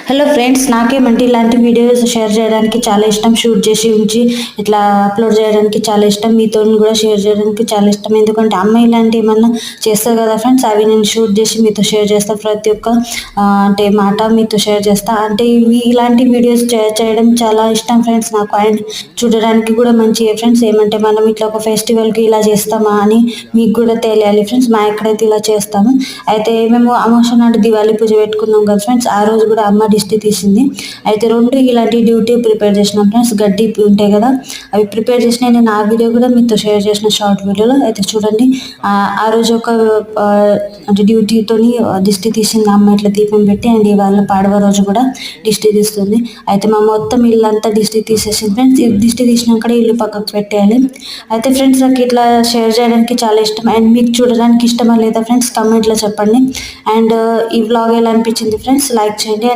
Hello friends, నాకేమంటే ఇలాంటి videos share చేయడానికి చాలా ఇష్టం. షూట్ చేసి ఉంచి ఇట్లా అప్లోడ్ చేయడానికి చాలా ఇష్టం. మీతో కూడా షేర్ చేయడానికి చాలా ఇష్టం. ఎందుకంటే అమ్మాయి ఇలాంటి ఏమన్నా చేస్తారు కదా ఫ్రెండ్స్, అవి నేను షూట్ చేసి మీతో షేర్ చేస్తాను. ప్రతి ఒక్క అంటే మాట మీతో షేర్ చేస్తా. అంటే ఇలాంటి వీడియోస్ చేయడం చాలా ఇష్టం ఫ్రెండ్స్ నాకు. అండ్ చూడడానికి కూడా మంచిగా ఫ్రెండ్స్. ఏమంటే మనం ఇట్లా ఒక ఫెస్టివల్కి ఇలా చేస్తామా అని మీకు కూడా తెలియాలి ఫ్రెండ్స్. మా ఎక్కడైతే ఇలా చేస్తాము. అయితే మేము అమావాస్య నాడు దివాళీ పూజ పెట్టుకున్నాం కదా ఫ్రెండ్స్. ఆ రోజు కూడా అమ్మ దిష్టి తీసింది. అయితే రెండు ఇలాంటి డ్యూటీ ప్రిపేర్ చేసినాం ఫ్రెండ్స్. గడ్డి ఉంటాయి కదా, అవి ప్రిపేర్ చేసిన నేను ఆ వీడియో కూడా మీతో షేర్ చేసిన షార్ట్ వీడియోలో. అయితే చూడండి, ఆ రోజు ఒక అంటే డ్యూటీతోని దిష్టి తీసింది అమ్మ ఇట్లా దీపం పెట్టి. అండ్ ఇవాళ పాడవ రోజు కూడా దిష్టి తీస్తుంది. అయితే మా మొత్తం ఇల్లంతా దిష్టి తీసేసింది ఫ్రెండ్స్. దిష్టి తీసినాక ఇల్లు పక్కకు పెట్టేయాలి. అయితే ఫ్రెండ్స్, నాకు ఇట్లా షేర్ చేయడానికి చాలా ఇష్టం. అండ్ మీకు చూడడానికి ఇష్టమా లేదా ఫ్రెండ్స్, కమెంట్లో చెప్పండి. అండ్ ఈ వ్లాగ్ ఎలా అనిపించింది ఫ్రెండ్స్, లైక్ చేయండి.